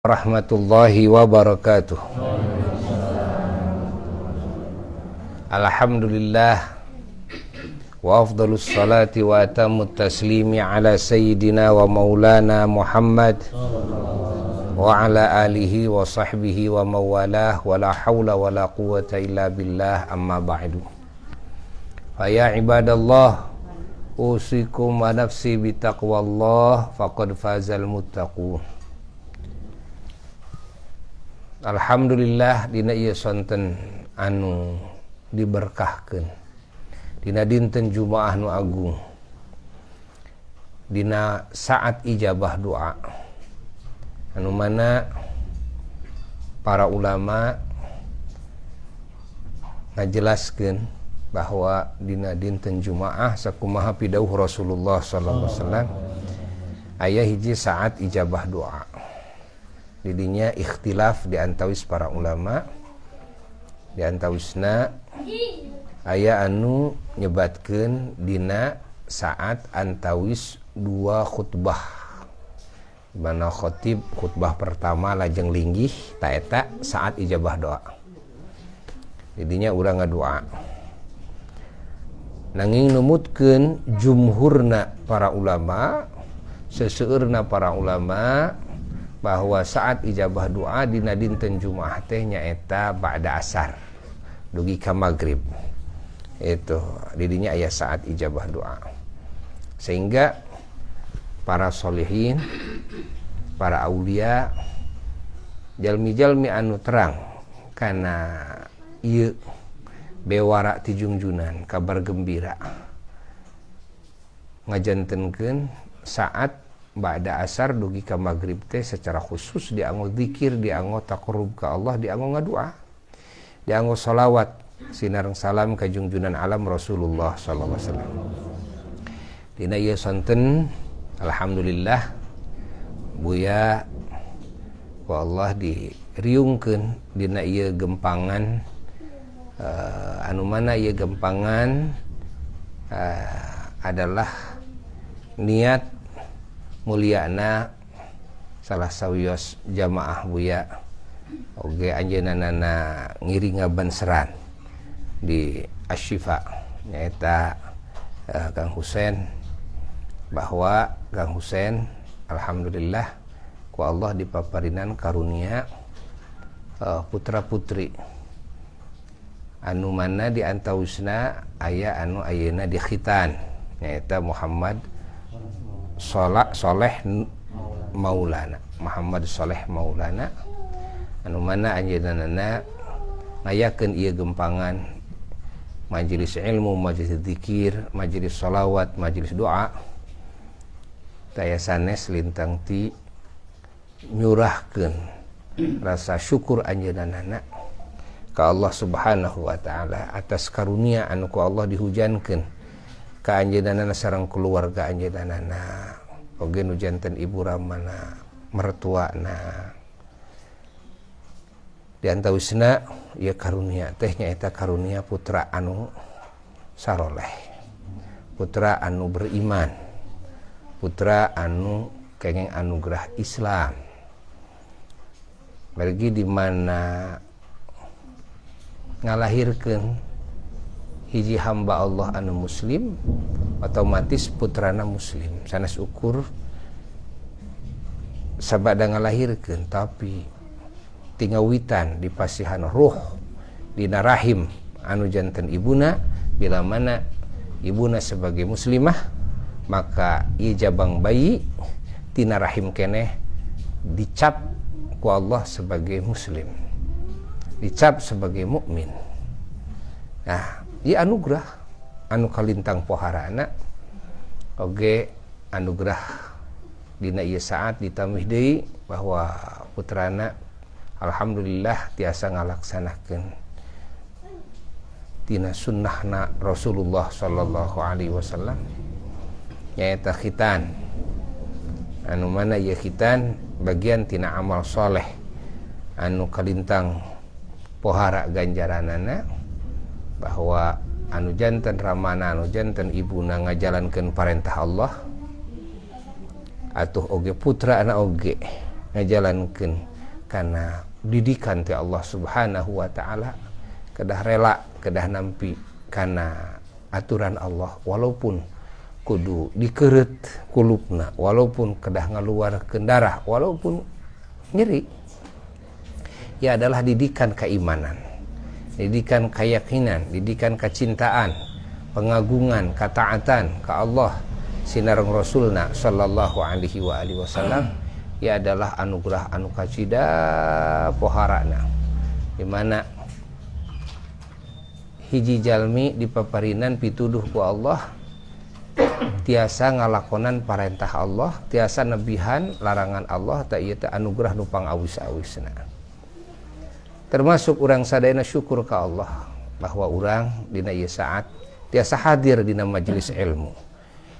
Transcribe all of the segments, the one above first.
Warahmatullahi wabarakatuh. Alhamdulillah wa afdalus salati wa atammut taslimi ala sayyidina wa maulana Muhammad wa ala alihi wa sahbihi wa mawalah wa la hawla wa la quwwata illa billah, amma ba'du. Fa ya ibadallah, usikum wa nafsi bitaqwallah faqad fazal muttaqun. Alhamdulillah dina ieu sonten anu diberkahkeun, dina dinten Jumaah nu agung, dina saat ijabah doa anu mana para ulama ngajelaskeun bahwa dina dinten Jumaah sakumaha pidauh Rasulullah sallallahu alaihi wasallam aya hiji saat ijabah doa. Didinya ikhtilaf di antawis para ulama, di antawisna aya anu nyebatkeun dina saat antawis dua khutbah, mana khotib khutbah pertama lajeng linggih ta eta saat ijabah doa. Didinya urang ngadoa. Nanging numutkeun jumhurna para ulama, seseueurna para ulama bahwa saat ijabah doa dina dinten Jumaah teh nyaeta ba'da asar dugi ka maghrib. Itu didinya aya saat ijabah doa. Sehingga para solihin, para aulia, jalmi-jalmi anu terang kana ieu bewara ti junjunan kabar gembira ngajantenkeun saat ba'da asar dugi ka maghrib teh secara khusus dianggo zikir, dianggo taqarrub ka Allah, dianggo ngadoa, dianggo sholawat sinareng salam ka junjunan alam Rasulullah sallallahu alaihi wasallam. Dina ieu sonten alhamdulillah buya ku Allah diriungkeun dina ieu gempangan anu mana ieu gempangan adalah niat mulyana salah sawios jamaah buya oge anjeunana ngiringaban seran di Asy-Syifa nyaeta Kang Husein, bahwa Kang Husein alhamdulillah ku Allah dipaparinan karunia putra putri anu mana di antawisna aya anu ayeuna di khitan nyaeta Muhammad Soleh Maulana, Muhammad Soleh Maulana, anu mana anjeunana ngayakeun ieu gempangan majelis ilmu, majelis zikir, majelis sholawat, majelis doa. Taya sanes lintang ti nyurahkeun rasa syukur anjeunana ka Allah Subhanahu wa taala atas karunia anu ku Allah dihujankeun ka anjeunana sareng keluarga anjeunana, oge nu janten ibu ramana, mertuana. Di antawisna ieu karunia teh nyaeta karunia putra anu saroleh, putra anu beriman, putra anu kenging anugerah Islam. Bergi di mana ngalahirkeun hiji hamba Allah anu muslim, otomatis putrana muslim. Sanes ukur sabada ngalahirkeun tapi tingawitan dipasihan ruh dina rahim anu janten ibuna, bila mana ibuna sebagai muslimah maka ieu jabang bayi tina rahim keneh dicap ku Allah sebagai muslim, dicap sebagai mukmin. Nah, ieu anugerah anu kalintang poharana oge anugerah dina ieu saat ditamih deui bahwa putrana alhamdulillah tiasa ngalaksanakeun dina sunnahna Rasulullah sallallahu alaihi wasallam nyaeta khitan, anu mana ieu khitan bagian tina amal soleh anu kalintang pohara ganjaranana, bahwa anu janten ramana, anu janten ibuna ngajalankeun parentah Allah atuh oge putra anak oge ngajalankeun karena didikan ti Allah Subhanahu wa taala, kedah rela kedah nampi karena aturan Allah walaupun kudu dikeret kulupna, walaupun kedah ngaluarkeun darah, walaupun nyeri. Ya adalah didikan keimanan, didikan keyakinan, didikan kecintaan, pengagungan, ketaatan ke Allah sinareng Rasulna sallallahu alaihi wa alihi wasallam. Ya adalah anugerah anu kacida poharana, di mana hiji jalmi dipaparinan pituduh ku Allah, tiasa ngalakonan parentah Allah, tiasa nebihan larangan Allah, ta ieu teh anugerah nu pangawis-awisna. Termasuk urang sadayana syukur ke Allah bahwa urang dina ieu saat tiasa hadir dina majelis ilmu,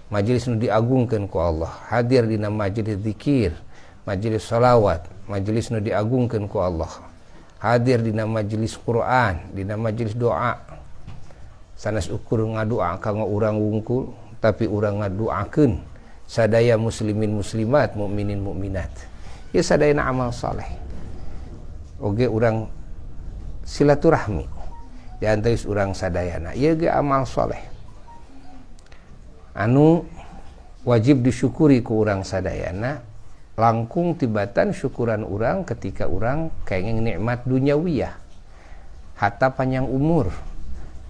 majelis nu diagungkeun ku Allah, hadir dina majelis zikir, majelis salawat, majelis nu diagungkeun ku Allah, hadir dina majelis Quran, dina majelis doa. Sanes ukur ngadoa kanggo urang wungkul, tapi urang ngadoakeun sadaya muslimin muslimat, mukminin mukminat. Ieu sadayana amal saleh. Oge urang silaturahmi di antara urang sadayana, ieu ge amal saleh anu wajib disyukuri ku urang sadayana. Langkung tibatan syukuran urang ketika urang kenging nikmat duniawiyah, hatta panjang umur,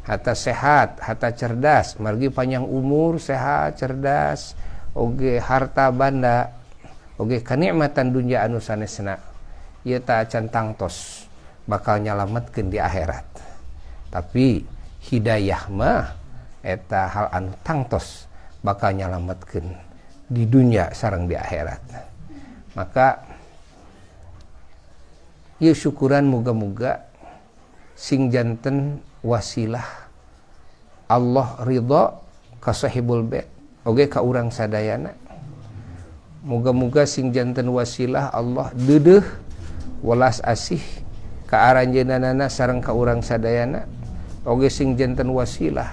hatta sehat, hatta cerdas, margi panjang umur, sehat, cerdas, oge harta banda, oge kanikmatan dunia anu sanesna, ieu tah acan tangtos bakal nyalametkeun di akhirat. Tapi hidayah mah eta hal anu tangtos bakal nyalametkeun di dunia sareng di akhirat. Maka ieu syukuran muga-muga sing janten wasilah Allah ridha ka sahibul bait oge ka urang sadayana. Muga-muga sing janten wasilah Allah deudeuh welas asih ka aranjeunana sareng ka urang sadayana. Oge sing janten wasilah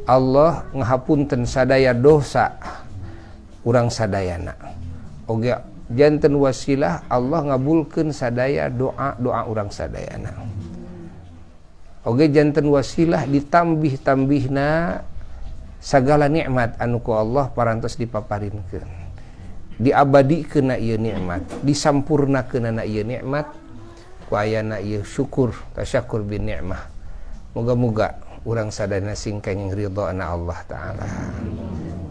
Allah ngahapunten sadaya dosa urang sadayana. Oge janten wasilah Allah ngabulkeun sadaya doa-doa urang sadayana. Oge janten wasilah ditambih-tambihna sagala nikmat anu ku Allah parantos dipaparinkeun, diabadikeun ieu nikmat, disampurnakeunna ieu nikmat, ku ayana ieu syukur tasyakur bin nikmah. Moga-moga urang sadayana sing kenging ridhona Allah taala.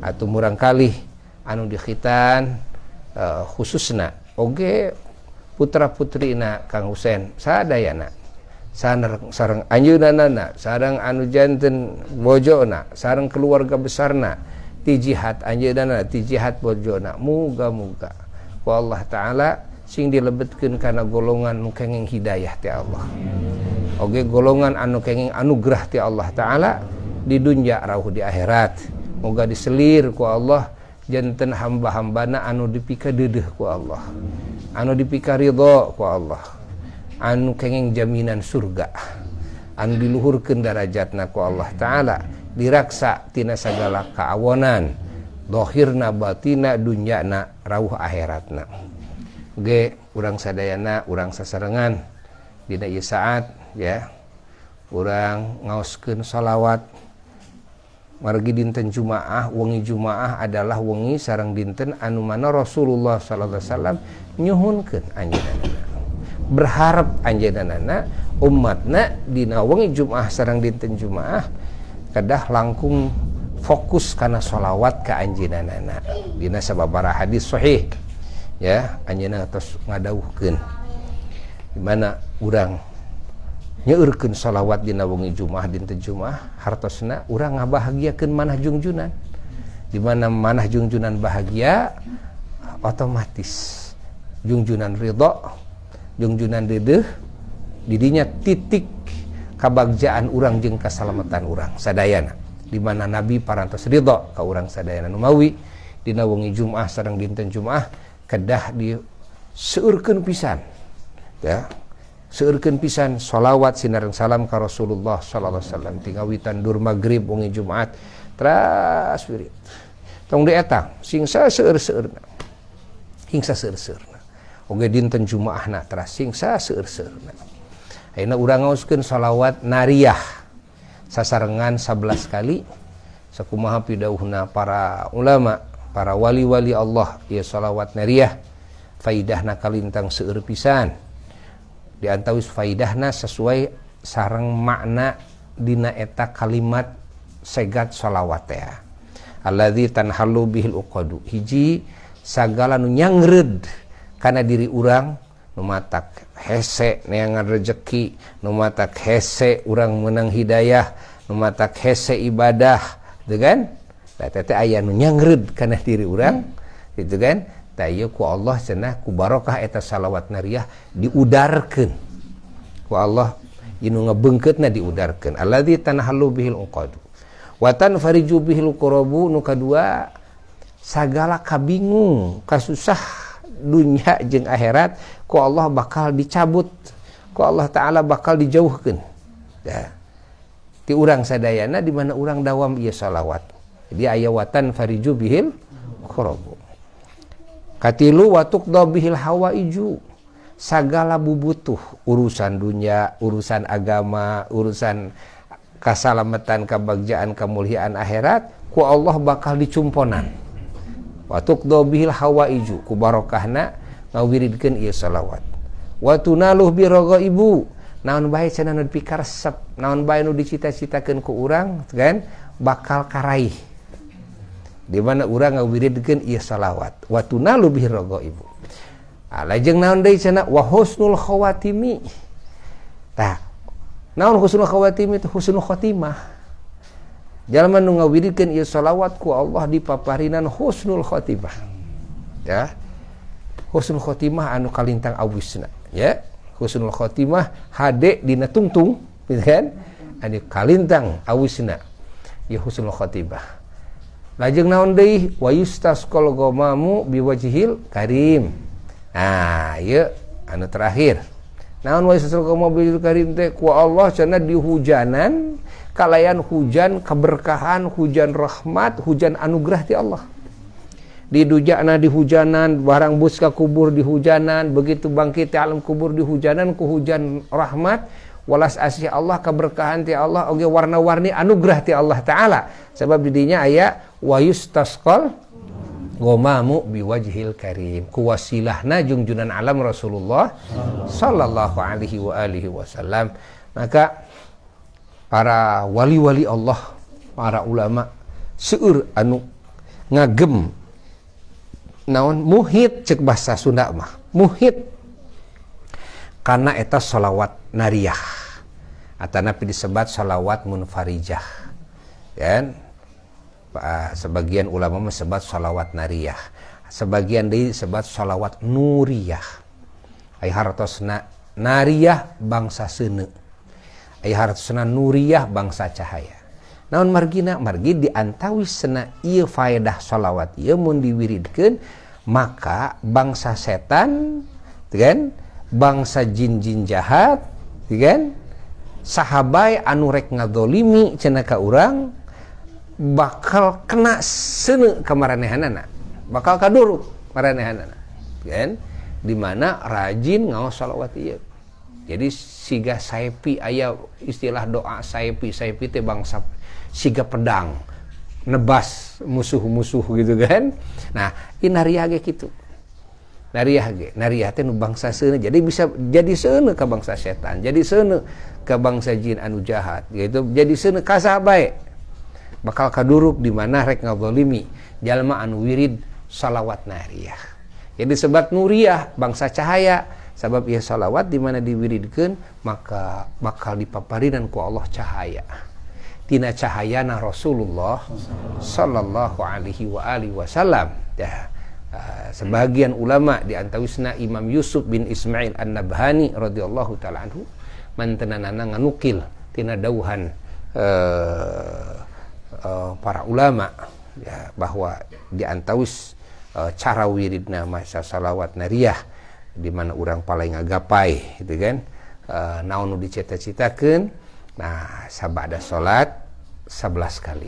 Atuh murang kalih anu dikhitan khususna oge putra-putrina Kang Husein sadayana sareng anjeunana, sareng anu janten bojona, sareng keluarga besarna ti jihad anjeunana, ti jihad bojona. Muga-muga ku Allah taala sing dilebetkeun kana golongan nu kenging hidayah ti Allah, oge golongan anu kenging anugerah ti Allah taala di dunya rauh di akhirat. Moga diselir ku Allah janten hamba-hambana anu dipika deudeuh ku Allah, anu dipika ridho ku Allah, anu kenging jaminan surga, anu diluhurkeun darajatna ku Allah taala, diraksa tina sagala kaawonan zahirna batina dunyana rauh akhiratna. Ge urang sadayana, urang sasarengan dina ieu saat ya, urang ngaoskeun shalawat margi dinten Jumaah. Wengi Jumaah adalah wengi sareng dinten anu mana Rasulullah sallallahu alaihi wasallam nyuhunkeun anjeunana, berharap anjeunana umatna dina wengi Jumaah sareng dinten Jumaah kedah langkung fokus kana sholawat ka anjeunana. Dina sababaraha hadis sahih ya, anjeunna tos ngadawuhkeun di mana urang nyeurkeun sholawat dina wengi Jumaah dinten Jumaah, hartosna urang ngabahagiakeun manah jungjunan. Di mana manah jungjunan bahagia, otomatis jungjunan ridho, jungjunan deudeuh, didinya titik kabagjaan urang jeung kasalamatan urang sadayana. Di mana Nabi parantos ridho ka urang sadayana nu mawi dina wengi Jumaah sareng dinten Jumaah kedah diseueurkeun pisan ya, seueurkeun pisan sholawat sinareng salam ka Rasulullah sallallahu alaihi wasallam tingawitan dur magrib wengi Jumaat teras wirid tong dietang sing saseueur-seueurna hing saseueur-seueurna. oge dinten Jumaahna terasing saseur-seurna. Ayeuna urang ngaoskeun shalawat nariyah sasarengan 11 kali sakumaha pidauhna para ulama, para wali-wali Allah. Ieu shalawat nariyah faidahna kalintang seueur pisan. Di antawis faidahna sesuai sareng makna dina eta kalimat segat shalawat teh. Alladzi tanhalu bihil uqadu. Hiji sagala nu nyangreud kana diri urang nu matak hese neangan rezeki, nu matak hese urang menang hidayah, nu matak hese ibadah, gitu kan? Da teh aya nu nyangreud kana diri urang, gitu kan? Da ieu ku Allah cenah ku barokah eta shalawat nariyah diudarkeun. Ku Allah inu ngabeungkeutna diudarkeun. Alladzi tanhalu bihil uqadu. Wa tanfariju bihil qurabu. Nu kadua sagala kabingung, kasusah dunia jeung akhirat ku Allah bakal dicabut, ku Allah Ta'ala bakal dijauhkeun. Ya. Ti urang sadayana di mana urang dawam ieu shalawat. Jadi aya watan fariju bihil qurabu. Katilu wa tuqda bihil hawaiju. Sagala bubutuh urusan dunia, urusan agama, urusan kasalamatan, kabagjaan, kemuliaan akhirat ku Allah bakal dicumponan. Wa tuqda bihil hawaiju, ku barokahna ngawiridkeun ieu shalawat. Wa tunaluh bi raghaibu, naon bae cenah nu pikaresep, naon bae nu dicita-citakeun ku urang kan bakal karaih. Di mana urang ngawiridkeun ieu shalawat. Wa tunalu bi raghaibu. Lajeng naon deui cenah wa husnul khawatimi. Tah, naon husnul khawatimi itu husnul khotimah. Jalma nu ngawiridkeun ieu shalawat ku Allah dipaparinan husnul khotimah. Ya. Husnul khotimah anu kalintang awisna, ya. Husnul khotimah hade dina tungtung, gitu kan? Anu kalintang awisna. Ya husnul khotimah. Lajeng naon deui wa yustasqal ghamamu biwajhil karim. Nah, ieu anu terakhir. Naon wa yustasqal ghamamu biwajhil karim teh ku Allah cenah dihujanan kalayan hujan keberkahan, hujan rahmat, hujan anugerah ti Allah. Di dujana di hujanan, barang bus ka kubur di hujanan, begitu bangkit ti alam kubur di hujanan ku hujan rahmat, walas asih Allah, keberkahan ti Allah, oge warna-warni anugerah ti Allah Ta'ala. Sebab di dinya aya wa yustasqal ghamamu biwajhil karim. Ku wasilahna junjunan alam Rasulullah sallallahu alaihi wa alihi wasallam. Maka para wali-wali Allah, para ulama seueur anu ngagem naon muhit cek bahasa Sunda mah muhit karena eta shalawat nariyah atanapi disebat shalawat munfarijah kan. Sebagian ulama mesebat shalawat nariyah, sebagian deui sebat shalawat nuriyah. Ai hartosna nariyah bangsa seuneu, ai hartosna nuriyah bangsa cahaya. Naon margina? Margi di antawisna ieu faedah shalawat ieu mun diwiridkeun maka bangsa setan kan, bangsa jin-jin jahat kan, sahabai anu rek ngadolimi cenah ka urang bakal kena seuneu ka maranehanana, bakal kaduruk maranehanana kan, di mana rajin ngaos shalawat ieu. Jadi siga saepi aya istilah doa saepi teh bangsa siga pedang nebas musuh-musuh gitu kan. Nah, ieu nariyah ge kitu. Nariyah teh nu bangsa seuneu, jadi bisa jadi seuneu ka bangsa setan, jadi seuneu ka bangsa jin anu jahat, yaitu jadi seuneu ka sahabae bakal kaduruk di mana rek ngazalimi jalma anu wirid shalawat nariyah. Jadi sebat nuriyah bangsa cahaya, sabab ieu shalawat di mana diwiridkeun maka bakal dipaparinan ku Allah cahaya. Tina cahayana Rasulullah sallallahu alaihi wa alihi wasallam. Ya. Sebagian ulama di antawisna Imam Yusuf bin Ismail An-Nabhani radhiyallahu taala anhu mantenanana nganukil tina dauhan para ulama ya, bahwa di antawis cara wiridna masa salawat nariyah di mana urang paling ngagapai gitu kan, naon nu dicita-citakeun. Nah, sabada salat 11 kali.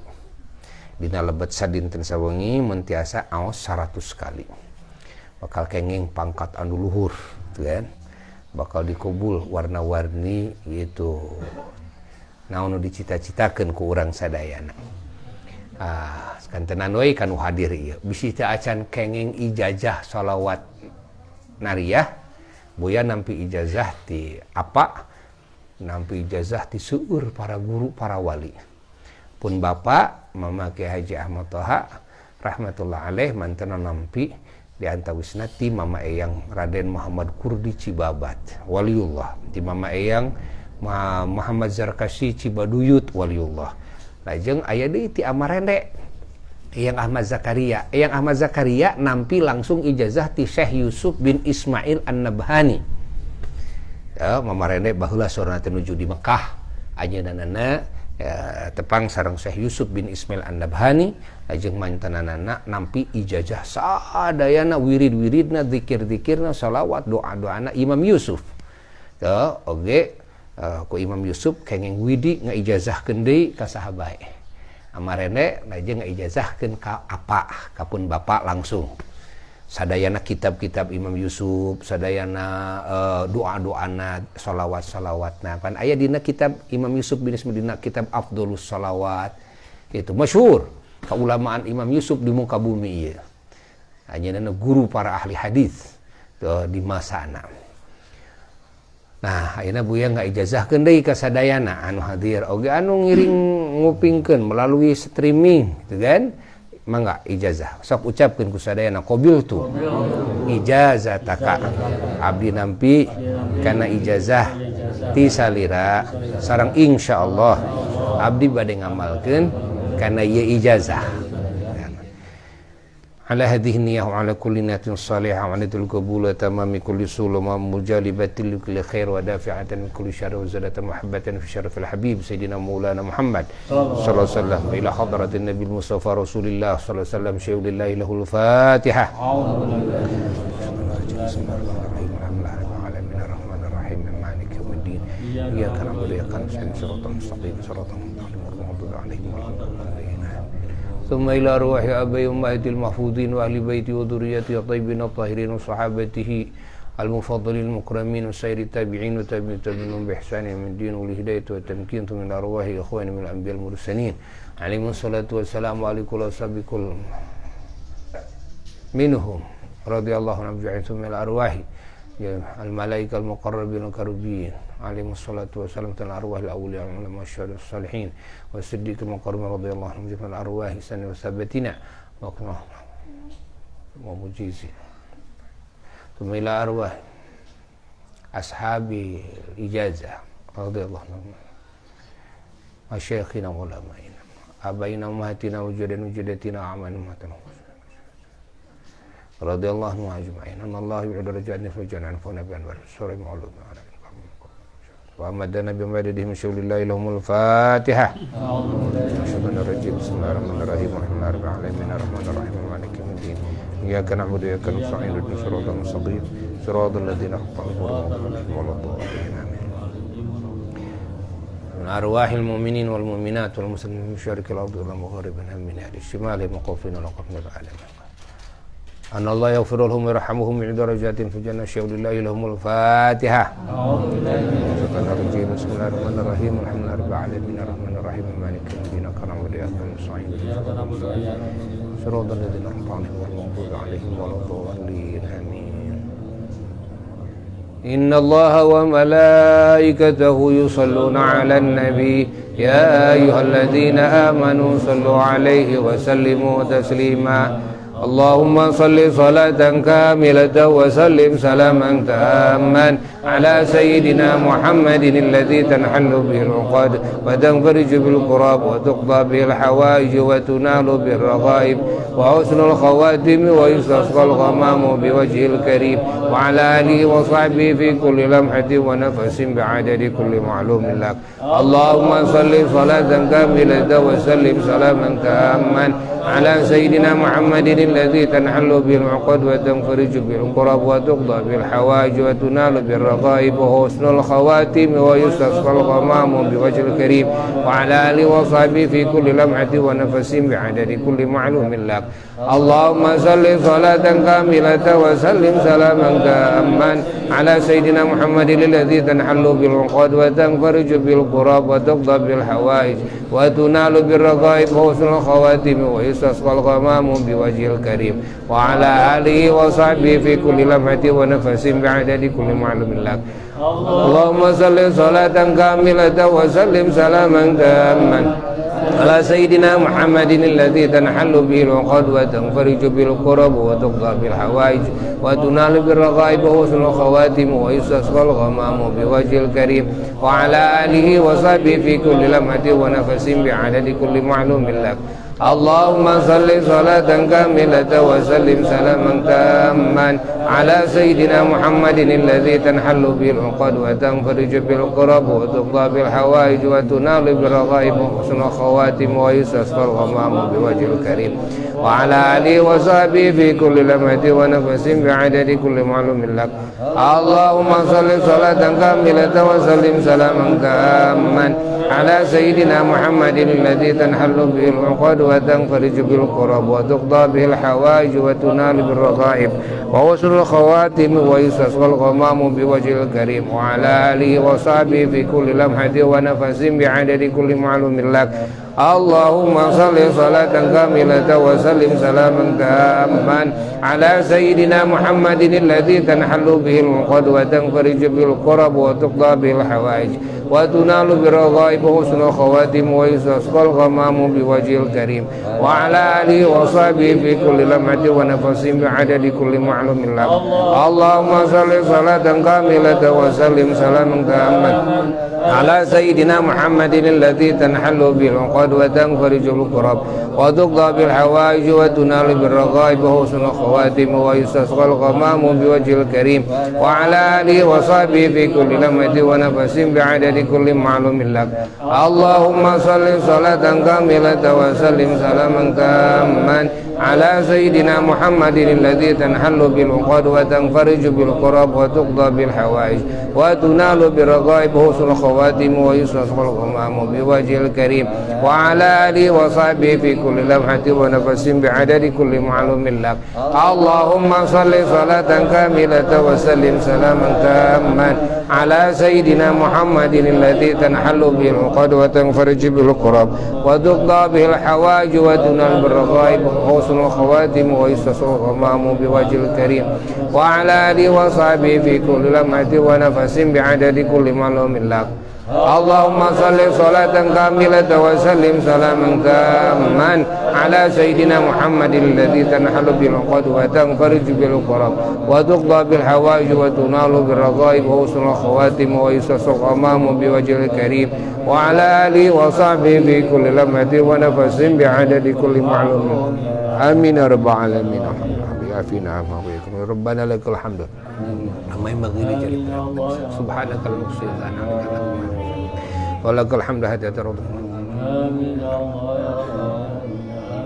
Dina lebet sadinten sawengi mun tiasa aos 100 kali. bakal kenging pangkat anu luhur kan, bakal dikubul warna-warni gitu naon nu dicita-citakeun ku urang sadayana. Kantenan we kanu hadir ieu bisi teh acan kenging ijazah shalawat nariyah, buya nampi ijazah ti apa, nampi ijazah ti seueur para guru para wali. Pun bapak Mama Kiai Haji Ahmad Toha rahmatullah alaih mantan nampi di antawisna ti Mama Eyang Raden Muhammad Kurdi Cibabat waliullah, ti Mama Eyang Muhammad Zarkasi Cibaduyut waliullah. Lajeng aya deui ti Amarende Eyang Ahmad Zakaria. Eyang Ahmad Zakaria nampi langsung ijazah ti Syekh Yusuf bin Ismail An-Nabhani. Ya, Mamarende baheula sorana teh nuju di Mekah. Ajeunana tepang sareng Syekh Yusuf bin Ismail An-Nabhani, lajeng mantanana nampi ijazah sadayana wirid-wiridna, zikir-zikirna, salawat, doa-doana Imam Yusuf. Ya, oge ku Imam Yusuf kenging widi ngaijazahkeun deui ka saha bae. Amarene lajeng ngaijazahkeun ka apa, ka pun bapak langsung. Sadayana kitab-kitab Imam Yusuf, sadayana doa-doana, salawat-salawatna. Kan aya dina kitab Imam Yusuf bin Ismail, dina kitab Afdholus Salawat. Itu masyhur kaulamaan Imam Yusuf di muka bumi ieu. Anjeunna guru para ahli hadis di masana. Nah, ayeuna buya ngaijazahkeun deui ka sadayana anu hadir, oge anu ngiring ngupingkeun melalui streaming, gitu kan? Mangga ijazah. Sok ucapkeun ku sadayana qabiltu ijazataka. Abdi nampi kana ijazah ti salira sareng insyaallah abdi bade ngamalkeun kana ieu ijazah. Ala hadhihi niyyah wa ala kulli niyatin salihah wa niyatul qabul wa tamami kulli sulum wa mujalibatil kulli khair wa dafi'atan min kulli syarr wa zadatan muhabbatan fi syarafil habib sayyidina maulana Muhammad sallallahu alaihi wasallam ila hadratin nabil mustafa rasulillah sallallahu alaihi wasallam syai'ulillahi lahul fatihah. Iyyaka na'budu wa iyyaka nasta'in shiratal mustaqim shiratal ladzina an'amta 'alaihim ثم إلى أرواح أبي أمهات المحفوظين وأهل بيتي وذريتي الطيبين الطاهرين وصحابته المفضلين المكرمين وسائر التابعين وتابعين بإحسان من الدين والهداية والتمكين ثم إلى أرواح إخواني من الأنبياء المرسلين عليهم الصلاة والسلام وعلى كل أصحاب كل منهم رضي الله عنهم أجمعين ثم إلى أرواح الملائكة المقربين الكربيين عليهم الصلاة والسلام على أرواح الأولياء والعلماء والشهداء والصالحين والصديق المقربين رضي الله عنهم جميعا الأرواح سنة وثبتنا ومجيزين ثم إلى أرواح أصحاب الإجازة رضي الله عنهم وشيخنا وعلمائنا أبائنا وأمهاتنا وجدنا وجدتنا وأعمالنا وأمهاتنا رضي الله عنهم أجمعين أن الله يعد رجعنا في الجنة ونفعنا بأنوار السورة معلومة وأمدنا بمدده من شغل الله لهم الفاتحة. الشيطان الرجيم بسم الله الرحمن الرحيم الحمد لله رب العالمين الرحمن الرحيم مالك يوم الدين إياك نعبد وإياك نستعين اهدنا الصراط المستقيم صراط الذين أنعمت عليهم غير المغضوب عليهم آمين. من أرواح المؤمنين والمؤمنات والمسلمين من مشارق الأرض والمغاربها من أهل الشمال مقفين لقفنا العالمين أن الله يغفر لهم ويرحمهم من درجات في الجنة شهد الله لهم الفاتحة. الشيطان الرجيم بسم الله الرحمن الرحيم الحمد لله رب العالمين الرحمن الرحيم مالك يوم الدين إياك نعبد وإياك نستعين صراط الذين أنعمت عليهم غير المغضوب عليهم ولا الضالين آمين. إن الله وملائكته يصلون على النبي يا أيها الذين آمنوا صلوا عليه وسلموا تسليما اللهم صل صلاة كاملة وسلم سلاما تاما على سيدنا محمد الذي تنحل به العقد وتنفرج بالكراب وتقضى به الحوائج وتنال به الرغائب وحسن الخواتم ويستسقى الغمام بوجه الكريم وعلى آله وصحبه في كل لمحة ونفس بعدد كل معلوم لك اللهم صل صلاة كاملة وسلم سلاما تاما على سيدنا محمد الذي تنحل به العقد وتنفرج به الكرب وتقضى به الحوائج وتنال بالرغائب وحسن الخواتم ويستسقى الغمام بوجه الكريم وعلى آله وصحبه في كل لمحة ونفس بعدد كل معلوم لك. اللهم صل صلاة كاملة وسلم سلاما تاما على سيدنا محمد الذي تنحل بالعقد وتنفرج بالكرب وتقضى بالحوائج وتنال بالرغائب وحسن الخواتم ويستسقى الغمام بوجه الكريم وعلى آله وصحبه في كل لمحة ونفس بعدد كل معلوم لك. اللهم صل صلاة كاملة وسلم سلاما تاما على سيدنا محمد الذي تنحل به العقد وتنفرج بالكرب وتقضى بالحوائج وتنال بالرغائب وحسن الخواتم ويستسقى الغمام بوجه الكريم وعلى آله وصحبه في كل لمحة ونفس بعدد كل معلوم لك. اللهم صل صلاة كاملة وسلم سلاما تاما على سيدنا محمد الذي تنحل به العقد وتنفرج بالكرب وتقضى بالحوائج وتنال بالرغائب وحسن الخواتم ويستسقى الغمام بوجه الكريم وعلى آله وصحبه في كل لمحة ونفس بعدد كل معلوم لك. اللهم صل صلاة كاملة وسلم سلاما تاما على سيدنا محمد الذي تنحل به العقد وتنفرج بالكرب وتقضى به الحوائج وتنال بالرغائب وحسن الخواتم ويستسقى الغمام بوجه الكريم وعلى آله وصحبه في كل لمحة ونفس بعدد كل معلوم لك. اللهم صل صلاة كاملة وسلم سلاما تاما على سيدنا محمد الذي تنحل به العقد وتنفرج بالكرب وتقضى به الحوائج وتنال بالرغائب وحسن الخواتم ويستسقى الغمام بوجه الكريم وعلى آله وصحبه في كل لمحة ونفس بعدد كل معلوم لك. اللهم صل صلاة كاملة وسلم سلاما تاما على سيدنا محمد الذي تنحل به العقد وتنفرج بالكرب وتقضى بالحوائج وتنال بالرغائب وحسن الخواتم ويستسقى الغمام بوجه الكريم وعلى آله وصحبه في كل لمحة ونفس بعدد كل معلوم لك. اللهم صل صلاة كاملة وسلم سلاما تاما على سيدنا محمد الذي تنحل بالعقد وتنفرج بالكرب وتقضى بالحوائج وتنال بالرغائب وحسن الخواتم ويستسقى الغمام بوجه الكريم وعلى آله وصحبه في كل لمحة ونفس بعدد كل معلوم لك. اللهم صل صلاة كاملة وسلم سلاما تاما على سيدنا محمد الذي تنحل به العقد وتنفرج بالكرب وتقضى به الحوائج وتنال بالرغائب وحسن الخواتم ويستسقى الغمام بوجه الكريم وعلى آله وصحبه في كل لمحة ونفس بعدد كل معلوم لك. اللهم صل صلاة كاملة وسلم سلاما تاما على سيدنا محمد الذي تنحل به العقد وتنفرج بالكرب وتقضى بالحوائج وتنال بالرغائب وحسن الخواتم ويستسقى الغمام بوجه الكريم وعلى آله وصحبه في كل لمحة ونفس بعدد كل معلوم. آمين يا رب العالمين. عافينا عما بكم ربنا لك الحمد ما ينبغي لجلال سبحانك المحصي لنا ولك الحمد حتى ترضى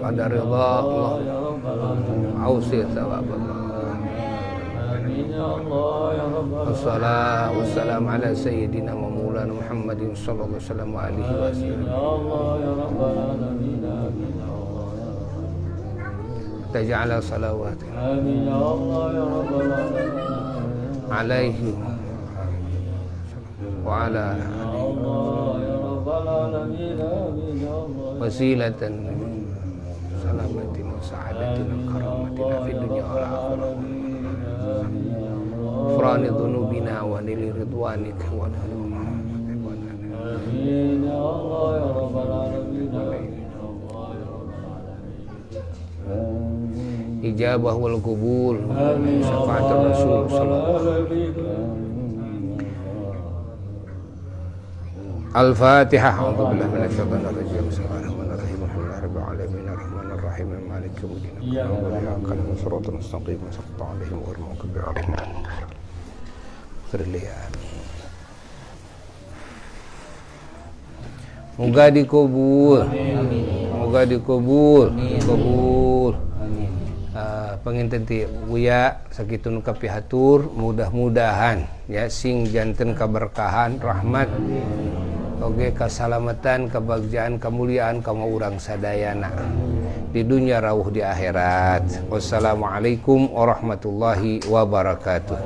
بعد رضا الله أوصي ثواب الله. الصلاة والسلام على سيدنا ومولانا محمد صلى الله عليه وسلم وآله وسلم. تجعل صلواتنا عليه وعلى وسيلة سلامتنا وسعادتنا وكرامتنا في الدنيا والآخرة غفران ذنوبنا ونيل رضوانك ijabah wal qubul syafaat Rasul sallallahu alaihi wasallam. Al-Fatihah. A'udzu billahi minasy syaithanir rajim. Bismillahirrahmanirrahim. Alhamdulillahirabbil alamin arrahmanir rahim maliki yaumiddin. Iyyaka na'budu wa siratal mustaqim siratal ladzina an'amta 'alaihim. Moga dikabul. Moga dikabul. Kabul. panginten ti Buya sakitun kapihatur, mudah-mudahan ya sing janten kaberkahan rahmat oge kasalamatan kebahagiaan kemuliaan kama urang sadayana di dunia rawuh di akhirat. Wassalamualaikum warahmatullahi wabarakatuh.